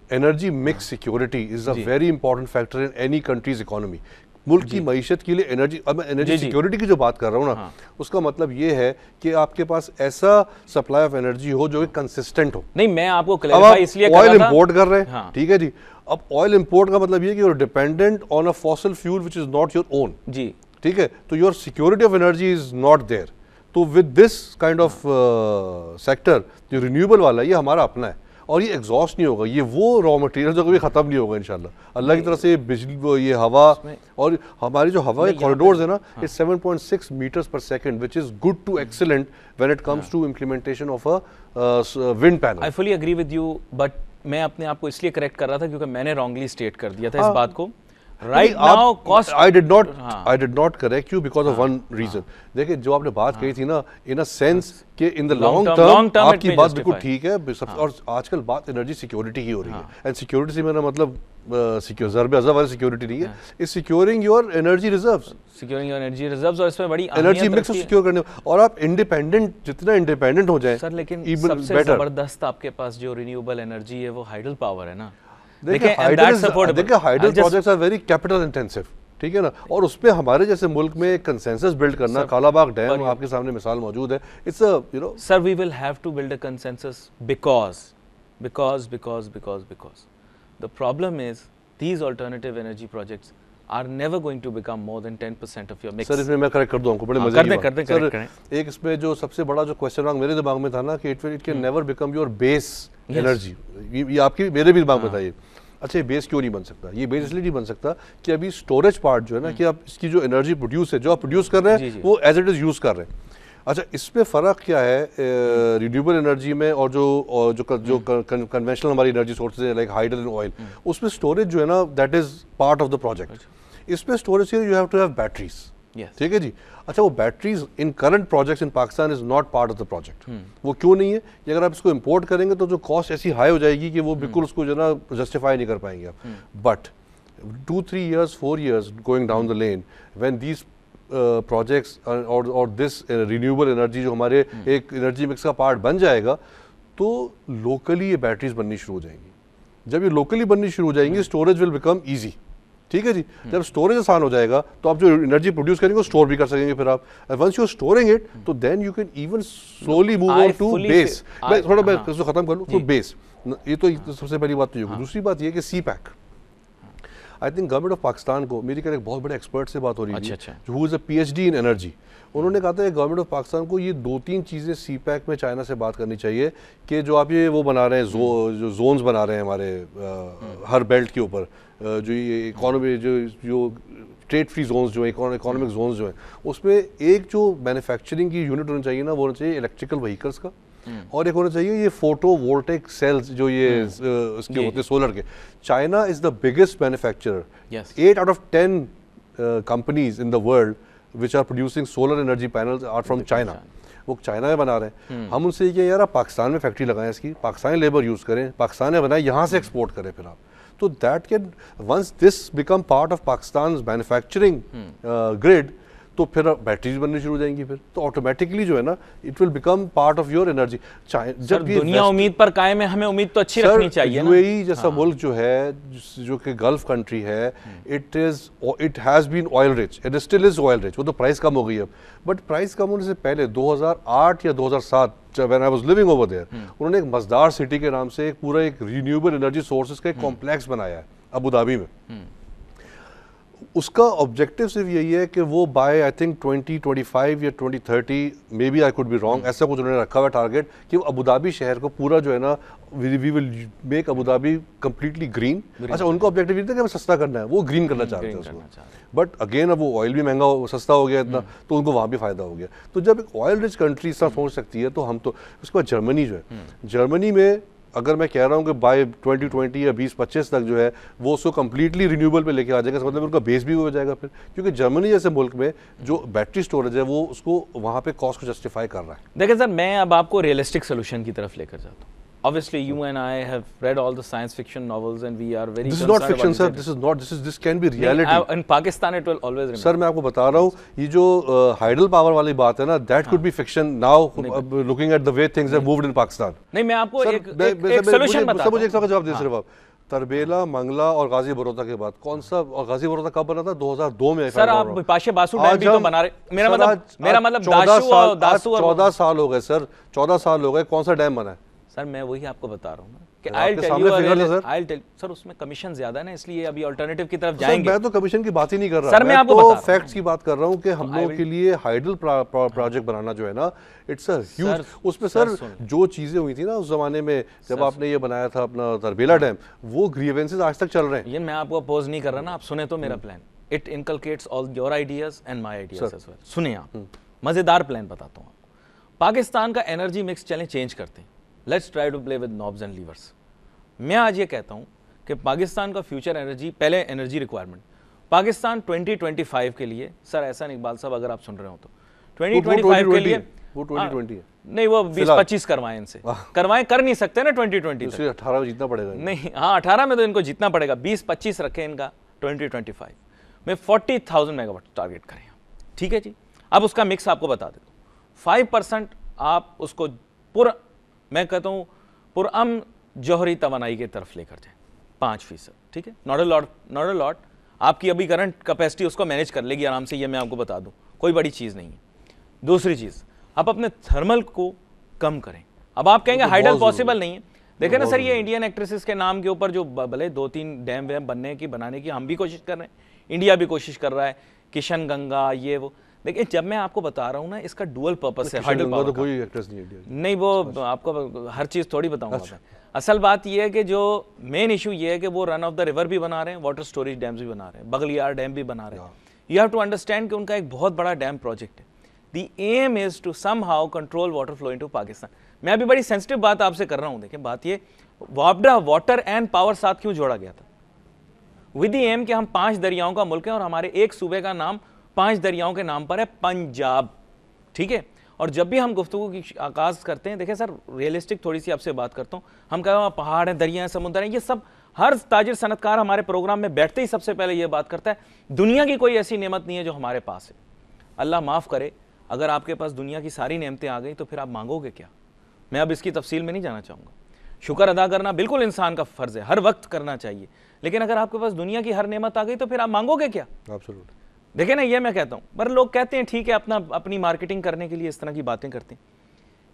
energy mix security is a very important factor in any country's economy. मुल्क की मईशत के लिए एनर्जी, अब मैं एनर्जी सिक्योरिटी की जो बात कर रहा हूँ ना, उसका मतलब ये है कि आपके पास ऐसा सप्लाई ऑफ एनर्जी हो जो कंसिस्टेंट हो। नहीं, मैं आपको क्लैरिफाई इसलिए कर रहा था, ऑयल इंपोर्ट कर रहे हैं, ठीक है जी, अब ऑयल इंपोर्ट का मतलब ये कि you are dependent on a fossil fuel which is not your own. जी, ठीक है, तो your security of energy is not there. तो with this kind of sector जो रिन्यूएबल वाला है, ये हमारा अपना है और ये एग्जॉस्ट नहीं होगा, ये वो रॉ मटेरियल जो कभी ख़त्म नहीं होगा इंशाल्लाह अल्लाह की तरफ से। बिजली, ये हवा और हमारी जो हवा कॉरिडोर्स है ना, it's 7.6 meters per second, which is good to excellent when it comes to implementation of a wind panel. I fully agree with you, but मैं अपने आप को इसलिए करेक्ट कर रहा था क्योंकि मैंने रॉन्गली स्टेट कर दिया था इस बात को। Right now, cost. I did not correct you because of one reason. देखिए जो आपने बात कही थी ना, in a sense कि in the long term आपकी बात बिल्कुल ठीक है, और आजकल बात एनर्जी सिक्योरिटी की हो रही है, एंड सिक्योरिटी से मेरा मतलब ज़रब वाली सिक्योरिटी नहीं है, is securing your energy reserves, securing your energy reserves, और इसमें बड़ी एनर्जी मिक्स सिक्योर करने, और आप इंडिपेंडेंट, जितना इंडिपेंडेंट हो जाए सर, लेकिन सबसे जबरदस्त आपके पास जो रिन्यूएबल एनर्जी है वो हाइडल पावर है ना। देखिए hydel projects are very capital intensive, ठीक है ना, और उस पे हमारे जैसे मुल्क में कंसेंसस बिल्ड करना, कालाबाग डैम आपके सामने मिसाल मौजूद है, it's a you know sir we will have to build a consensus because the problem is these alternative energy projects are never going to become more than 10% of your mix. Sir इसमें मैं करेक्ट कर दूं आपको, बड़े मजे की बात सर, एक इसमें जो सबसे बड़ा जो क्वेश्चन मार्क मेरे दिमाग में था ना कि it can never become your base energy, ये आपकी मेरे भी दिमाग में था ये। अच्छा, ये बेस क्यों नहीं बन सकता? ये बेस इसलिए नहीं बन सकता कि अभी स्टोरेज पार्ट जो है ना, कि आप इसकी जो एनर्जी प्रोड्यूस है, जो आप प्रोड्यूस कर रहे हैं वो एज इट इज यूज कर रहे हैं। अच्छा, इसमें फ़र्क क्या है रिन्यूएबल एनर्जी में और जो कन्वेंशनल हमारी एनर्जी सोर्सेज है लाइक हाइडल एंड ऑयल, उसमें स्टोरेज जो है ना that is part of the project. इसमें storage you have to have batteries, ठीक है जी। अच्छा, वो batteries in current projects in Pakistan is not part of the project. वो क्यों नहीं है? कि अगर आप इसको इंपोर्ट करेंगे तो जो कॉस्ट ऐसी हाई हो जाएगी कि वो बिल्कुल उसको जो ना जस्टिफाई नहीं कर पाएंगे आप। But 2-3 years 4 years going down the lane when these projects और दिस रिन्यूएबल एनर्जी जो हमारे एक एनर्जी मिक्स का पार्ट बन जाएगा, तो लोकली ये बैटरीज बननी शुरू हो जाएंगी। जब ये लोकली बननी शुरू हो जाएंगी, स्टोरेज विल बिकम ईजी, ठीक है जी। जब स्टोरेज आसान हो जाएगा तो आप जो एनर्जी प्रोड्यूस करेंगे वो स्टोर भी कर सकेंगे फिर आप। Once you are storing it, तो then you can even slowly move on to base. मैं थोड़ा मैं इसको खत्म कर लूँ तो बेस, ये तो सबसे पहली बात तो ये होगी। दूसरी बात ये कि CPEC, I think government of Pakistan को, मेरी एक बहुत बड़े एक्सपर्ट से बात हो रही थी who is a PhD in energy, उन्होंने कहा था गवर्नमेंट ऑफ पाकिस्तान को ये 2-3 चीज़ें सी पैक में चाइना से बात करनी चाहिए कि जो आप ये वो बना रहे हैं, जो जोन्स बना रहे हैं हमारे हर बेल्ट के ऊपर, जो ये इकोनॉमी जो ट्रेड फ्री जोन्स जो है, इकोनॉमिक जोन्स जो हैं, उसमें एक जो मैन्युफैक्चरिंग की यूनिट होनी चाहिए ना, वो होना चाहिए इलेक्ट्रिकल व्हीकल्स का, और एक होना चाहिए ये फोटो वोल्टेक सेल्स जो ये उसके होते हैं सोलर के। China is the biggest manufacturer, 8 out of 10 companies in the world which are producing solar energy panels are from China. वो चाइना में बना रहे हैं। हम उनसे ये कि यार आप पाकिस्तान में फैक्ट्री लगाएं, इसकी पाकिस्तानी लेबर यूज़ करें, पाकिस्तान में बनाएं, यहाँ से एक्सपोर्ट करें फिर आप। तो that can once this become part of Pakistan manufacturing grid, तो फिर बैटरीज बननी शुरू हो जाएंगी, फिर तो ऑटोमेटिकली जो है ना it will become part of your energy. जब दुनिया उम्मीद पर कायम है, हमें उम्मीद तो अच्छी रखनी चाहिए ना। UAE जैसा मुल्क जो है, जो कि गल्फ कंट्री है, it has been oil rich, it still is oil rich. वो तो प्राइस कम हो गई अब, बट प्राइस कम होने से पहले 2008 या 2007 when I was living over there, उन्होंने एक मजदार सिटी के नाम से एक पूरा एक रिन्यूएबल एनर्जी सोर्सेज का एक कॉम्प्लेक्स बनाया है अबू धाबी में। उसका ऑब्जेक्टिव सिर्फ यही है कि वो बाय आई थिंक 2025 या 2030, maybe I could be wrong, ऐसा कुछ उन्होंने रखा हुआ टारगेट कि वो अबू धाबी शहर को पूरा जो है ना, we will make Abu Dhabi completely green. अच्छा, उनका ऑब्जेक्टिव ये था कि हमें सस्ता करना है, वो ग्रीन करना चाहते हैं उसको। बट अगेन अब वो ऑयल भी महंगा सस्ता हो गया इतना, तो उनको वहाँ भी फायदा हो गया। तो जब एक ऑयल रिच कंट्री इस तरह सोच सकती है, तो हम तो उसके बाद जर्मनी जो है, जर्मनी में अगर मैं कह रहा हूँ कि बाय 2020 या 2025 तक जो है वो उसको कम्प्लीटली रिन्यूएबल पे लेके आ जाएगा, मतलब उनका बेस भी हो जाएगा फिर, क्योंकि जर्मनी जैसे मुल्क में जो बैटरी स्टोरेज है वो उसको वहाँ पे कॉस्ट को जस्टिफाई कर रहा है। देखिए सर, मैं अब आपको रियलिस्टिक सोल्यूशन की तरफ लेकर जाता हूँ। Obviously, you and I have read all the science fiction novels, and we are very. This is not fiction, sir. This can be reality. In Pakistan, it will always remain. Sir, मैं आपको बता रहा हूँ, ये जो हाइडल पावर वाली बात है ना, that could be fiction now. Looking at the way things have moved in Pakistan. नहीं, मैं आपको एक सोल्यूशन बताता हूँ। मुझे एक सवाल जवाब दे सिर्फ आप। तरबेला, मंगला और गाजी बरोदा के बाद कौन सा, और गाजी बरोदा कब बना था? 2002 में। सर, आप बिपाशा बासु डैम भी तो बना रहे। मेरा मतलब दासू और 14 साल हो गए सर, 14 साल हो गए, कौन सा डैम बना है? सर, मैं वही आपको बता रहा हूँ ना, कि I'll tell सर उसमें कमीशन ज्यादा है ना, इसलिए अभी अल्टरनेटिव की तरफ जाएंगे। मैं तो कमीशन की बात ही नहीं कर रहा, सर मैं आपको बता फैक्ट्स की बात कर रहा हूँ कि हम लोगों के लिए हाइडल प्रोजेक्ट बनाना जो है ना, इट्स अ ह्यूज, उसमें सर जो चीजें हुई थी ना उस जमाने में जब आपने ये बनाया था अपना तरबेला डैम, वो ग्रीवेंसेस आज तक चल रहे हैं। ये मैं आपको अपोज नहीं कर रहा ना, आप सुने तो मेरा plan, it inculcates all your ideas and my ideas as well. सुनिए आप, मजेदार प्लान बताता हूँ। पाकिस्तान का एनर्जी मिक्स चलें चेंज करते हैं, let's try to play with knobs and levers. मैं आज ये कहता हूं कि पाकिस्तान का फ्यूचर एनर्जी, पहले एनर्जी रिक्वायरमेंट पाकिस्तान 2025 के लिए, सर एहसान इकबाल साहब अगर आप सुन रहे हो तो 2025 के लिए वो 2020 है नहीं, वो 20-25 करवाएं इनसे, करवाएं, कर नहीं सकते ना 2020 तक, 18 में जीतना पड़ेगा नहीं, हाँ 18 में तो इनको जीतना पड़ेगा, 20-25 रखें इनका, 2025 में 40,000 मेगावाट टारगेट करें, ठीक है जी। अब उसका मिक्स आपको बता देता हूँ, 5% आप उसको मैं कहता हूँ पुरअमन जौहरी तवानाई की तरफ लेकर जाए, 5%, ठीक है, नॉट अ लॉट, आपकी अभी करंट कैपेसिटी उसको मैनेज कर लेगी आराम से, ये मैं आपको बता दूं, कोई बड़ी चीज़ नहीं है। दूसरी चीज़, आप अपने थर्मल को कम करें। अब आप कहेंगे हाइडल पॉसिबल नहीं है, देखें ना सर, ये इंडियन एक्ट्रेसेस के नाम के ऊपर जो भले 2-3 डैम वैम बनाने की हम भी कोशिश कर रहे हैं, इंडिया भी कोशिश कर रहा है, किशन गंगा ये वो, देखिए जब मैं आपको बता रहा हूँ ना, इसका डुअल पर्पस है, हाइडल पावर तो कोई एक्ट्रेस नहीं है, नहीं वो आपको हर चीज़ थोड़ी बताऊंगा मैं। असल बात यह है कि जो मेन इशू ये है कि वो रन ऑफ द रिवर भी बना रहे हैं, वाटर स्टोरेज डैम्स भी बना रहे हैं, बगलियार डैम भी बना रहे हैं। यू हैव टू अंडरस्टैंड कि उनका एक बहुत बड़ा डैम प्रोजेक्ट है। The aim is to somehow control water flow into Pakistan. मैं अभी बड़ी सेंसिटिव बात आपसे कर रहा हूँ, देखिए बात ये, वाटर एंड पावर साथ क्यों जोड़ा गया था, विद द एम कि हम 5 दरियाओं का मुल्क है और हमारे एक सूबे का नाम 5 दरियाओं के नाम पर है, पंजाब, ठीक है। और जब भी हम गुफ्तगू की आगाज़ करते हैं, देखिए सर रियलिस्टिक थोड़ी सी आपसे बात करता हूँ, हम कहते हैं पहाड़ हैं, दरिया हैं, समुद्र हैं, ये सब हर ताजिर सनतकार हमारे प्रोग्राम में बैठते ही सबसे पहले ये बात करता है, दुनिया की कोई ऐसी नेमत नहीं है जो हमारे पास है। अल्लाह माफ़ करे, अगर आपके पास दुनिया की सारी नेमतें आ गई तो फिर आप मांगोगे क्या? मैं अब इसकी तफसील में नहीं जाना चाहूँगा। शुक्र अदा करना बिल्कुल इंसान का फ़र्ज़ है, हर वक्त करना चाहिए, लेकिन अगर आपके पास दुनिया की हर नेमत आ गई तो फिर आप मांगोगे क्या? एब्सोल्युटली। देखिए ना, ये मैं कहता हूँ, पर लोग कहते हैं ठीक है, अपनी मार्केटिंग करने के लिए इस तरह की बातें करते हैं।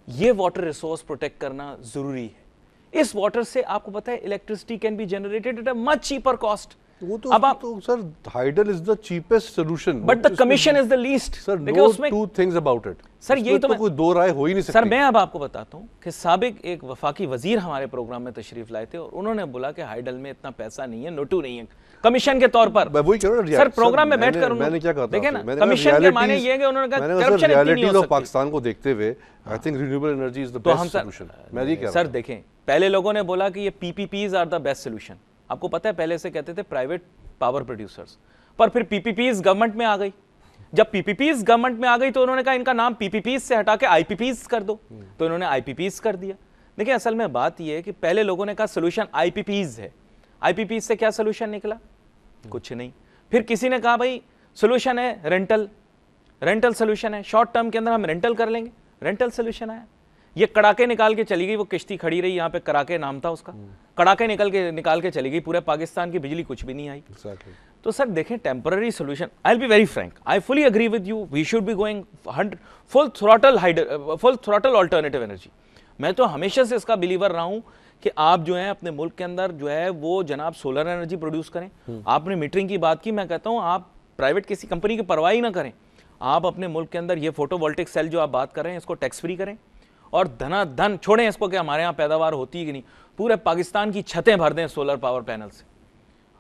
ये वाटर रिसोर्स प्रोटेक्ट करना ज़रूरी है। इस वाटर से आपको पता है electricity can be generated at a much cheaper cost. वो तो अब आप तो sir hydel is the cheapest solution, but the commission is the least. Sir no two things about it sir, यही तो कोई दो राय हो ही नहीं सकती। सर मैं अब आपको बताता हूँ कि साबिक एक वफाकी वजीर हमारे प्रोग्राम में तशरीफ लाए थे और उन्होंने बोला कि हाइडल में इतना पैसा नहीं है, नोटू नहीं है कमीशन के तौर पर। वही कह रहा हूं सर, प्रोग्राम में बैठकर मैंने क्या कहा था, देखिए ना, कमीशन के माने ये है कि उन्होंने कहा करप्शन इतनी नहीं हो सकती। पाकिस्तान को देखते हुए I think renewable energy is the best solution. मैं ये कह रहा हूं सर, देखें पहले लोगों ने बोला कि ये पीपीपीज आर द बेस्ट सॉल्यूशन। आपको पता है पहले से कहते थे प्राइवेट पावर प्रोड्यूसर्स, पर फिर पीपीपीज गवर्नमेंट में आ गई। जब पीपीपीज गवर्नमेंट में आ गई तो उन्होंने कहा इनका नाम पीपीपीज से हटा के आईपीपीज कर दो, तो इन्होंने आईपीपीज कर दिया। देखिए असल में बात यह है कि पहले लोगों ने कहा सोल्यूशन आईपीपीज है, आईपीपीज से क्या सोल्यूशन निकला? कुछ नहीं। फिर किसी ने कहा भाई सोल्यूशन है रेंटल सोल्यूशन है, शॉर्ट टर्म के अंदर हम रेंटल कर लेंगे, रेंटल सोल्यूशन आया। ये कड़ाके निकाल के चली गई, वो किश्ती खड़ी रही यहाँ पे, कराके नाम था उसका, कड़ाके निकाल के चली गई, पूरे पाकिस्तान की बिजली कुछ भी नहीं आई। तो सर देखें temporary solution, I will be very frank, I fully agree with you, we should be going full throttle alternative energy. मैं तो हमेशा से इसका बिलीवर रहा हूँ कि आप जो है अपने मुल्क के अंदर जो है वो जनाब सोलर एनर्जी प्रोड्यूस करें। आपने मीटरिंग की बात की, मैं कहता हूँ आप प्राइवेट किसी कंपनी की परवाह ही ना करें, आप अपने मुल्क के अंदर ये फोटोवोल्टिक सेल जो आप बात कर रहे हैं इसको टैक्स फ्री करें और धन छोड़ें इसको कि हमारे यहाँ पैदावार होती है कि नहीं, पूरे पाकिस्तान की छतें भर दें सोलर पावर पैनल से,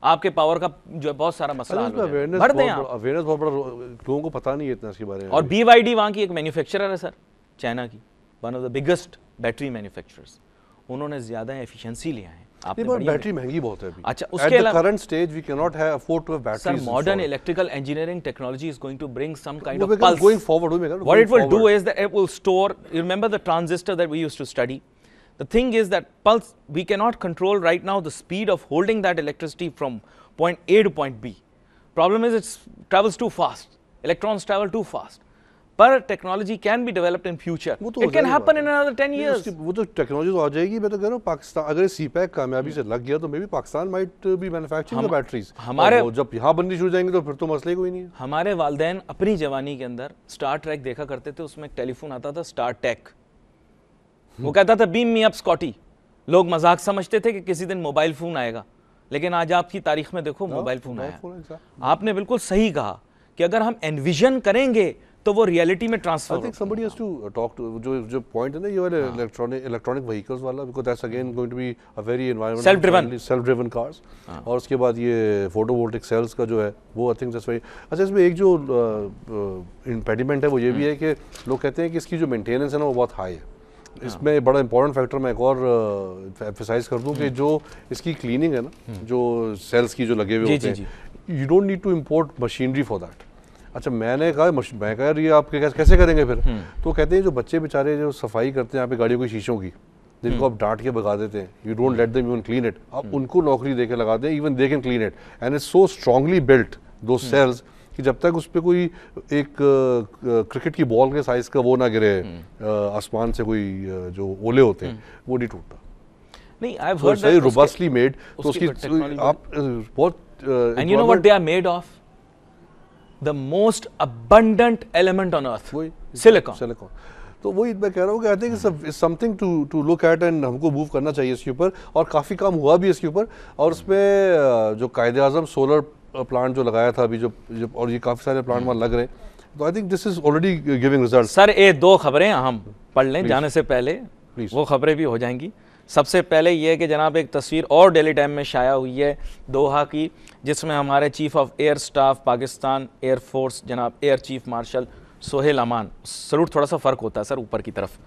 आपके पावर का जो है बहुत सारा मसला भर दें। अवेयरनेस बहुत बड़ा, लोगों को पता नहीं है इतना इसके बारे में। और BYD वहाँ की एक मैन्युफैक्चरर है सर, चाइना की, one of the biggest battery manufacturers, उन्होंने ज्यादा एफिशिएंसी लिया है। बैटरी महंगी बहुत है अभी। अच्छा, उसके अलावा current stage we can not have afford to have batteries. Sir modern electrical engineering technology is going to bring some kind of pulse going forward. What it will do is that it will store, you remember the transistor that we used to study, the thing is that pulse, we cannot control right now the speed of holding that electricity from point A to point B. Problem is it travels too fast, electrons travel too fast. But technology can be developed in future. It can happen in another 10 years. वो तो टेक्नोलॉजी तो आ जाएगी। मैं तो कह रहा हूँ पाकिस्तान अगर CPEC कामयाबी से लग गया तो may be Pakistan might be manufacturing the batteries. हमारे जब यहाँ बननी शुरू जाएंगे तो फिर तो मसले कोई नहीं है। हमारे वालिदैन अपनी जवानी के अंदर स्टार ट्रैक देखा करते थे, उसमें एक टेलीफोन आता था स्टार टेक, वो कहता था बीम मी अप स्कॉटी, लोग मजाक समझते थे कि किसी दिन मोबाइल फ़ोन आएगा, लेकिन आज आपकी तारीख में देखो मोबाइल फ़ोन आया। आपने बिल्कुल सही कहा कि अगर हम एनविजन करेंगे तो वो रियलिटी में transfer. I think somebody has to talk to जो पॉइंट है ना ये वाले इलेक्ट्रॉनिक व्हीकल्स वाला, because that's again going to be a very environmental self driven cars। और उसके बाद ये फोटोवोल्टिक सेल्स का जो है वो I think that's very अच्छा। इसमें एक जो इम्पेडिमेंट है वो ये भी है कि लोग कहते हैं कि इसकी जो मेंटेनेंस है ना वो बहुत हाई है। इसमें बड़ा इंपॉर्टेंट फैक्टर मैं एक और एम्फसाइज कर दूं कि जो इसकी क्लीनिंग है ना, जो सेल्स की जो लगे हुए होते हैं, you don't need to import machinery for that. अच्छा, मैंने कहा ये आप कैसे करेंगे फिर? तो कहते हैं जो बच्चे बेचारे जो सफाई करते हैं यहाँ पे गाड़ियों की शीशों की, जिनको आप डांट के भगा देते हैं, you don't let them even clean it, आप उनको नौकरी दे के लगा दें, even they can clean it. And it's so strongly built दो सेल्स कि जब तक उस पर कोई एक क्रिकेट की बॉल के साइज का वो ना गिरे आसमान से, कोई जो ओले होते हैं वो नहीं टूटता। नहीं, I have heard that robustly made, तो उसकी आप बहुत and you know what they are made of? The most abundant element on earth, silicon. तो वही मैं कह रहा हूँ कि I think it's something to look at, and हमको मूव करना चाहिए इसके ऊपर, और काफ़ी काम हुआ भी इसके ऊपर। और उसमें जो कायदे-आज़म सोलर प्लांट जो लगाया था अभी, जो और ये काफ़ी सारे प्लांट वहाँ लग रहे हैं, तो I think this is already giving result. Sir ये दो खबरें हम पढ़ लें जाने से पहले, वो खबरें भी हो जाएंगी। सबसे पहले ये है कि जनाब एक तस्वीर और डेली टाइम में शाया हुई है दोहा की, जिसमें हमारे chief of air staff Pakistan air force जनाब एयर चीफ मार्शल सोहेल अमान, सलूट थोड़ा सा फ़र्क होता है सर ऊपर की तरफ,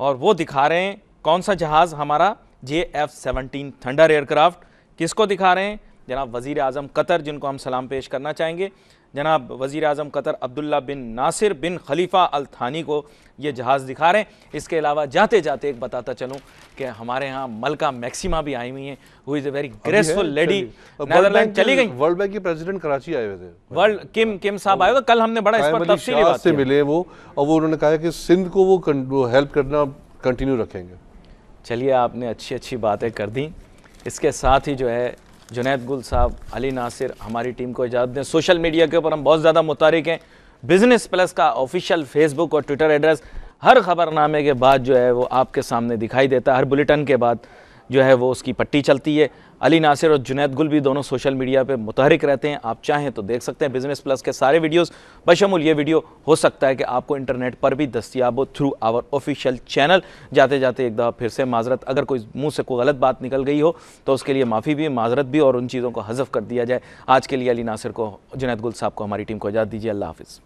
और वो दिखा रहे हैं कौन सा जहाज़, हमारा JF-17 थंडर एयरक्राफ्ट। किसको दिखा रहे हैं? जनाब वज़ीर आज़म कतर, जिनको हम सलाम पेश करना चाहेंगे, जनाब वज़ीर आज़म कतर अब्दुल्ला बिन नासिर बिन खलीफा अल थानी को ये जहाज़ दिखा रहे हैं। इसके अलावा जाते जाते एक बताता चलूँ कि हमारे यहाँ मलका मैक्सिमा भी आई हुई हैं, who is a very graceful lady, Netherland चली गई। वर्ल्ड बैंक के प्रेसिडेंट कराची आए हुए थे, वर्ल्ड किम साहब आए हुए, कल हमने बड़ा इस पर तफसीली बात से मिले वो, और वो उन्होंने कहा कि सिंध को वो हेल्प करना कंटिन्यू रखेंगे। चलिए, आपने अच्छी बातें कर दी। इसके साथ ही जो है जुनैद गुल साहब, अली नासिर हमारी टीम को इजाज़त दें। सोशल मीडिया के ऊपर हम बहुत ज़्यादा मुतारिक हैं। बिज़नेस प्लस का ऑफिशियल फेसबुक और ट्विटर एड्रेस हर खबरनामे के बाद जो है वो आपके सामने दिखाई देता है, हर बुलेटिन के बाद जो है वो उसकी पट्टी चलती है। अली नासिर और जुनैद गुल भी दोनों सोशल मीडिया पे मुतहरिक रहते हैं, आप चाहें तो देख सकते हैं बिज़नेस प्लस के सारे वीडियोस। बशमूल ये वीडियो हो सकता है कि आपको इंटरनेट पर भी दस्तियाब हो थ्रू आवर ऑफिशियल चैनल। जाते जाते एक दफ़ा फिर से माजरत, अगर कोई मुंह से कोई गलत बात निकल गई हो तो उसके लिए माफ़ी भी, माजरत भी, और उन चीज़ों को हज़फ कर दिया जाए। आज के लिए अली नासिर को, जुनैद गुल साहब को, हमारी टीम को इजाज़त दीजिए। अल्लाह हाफ़िज़।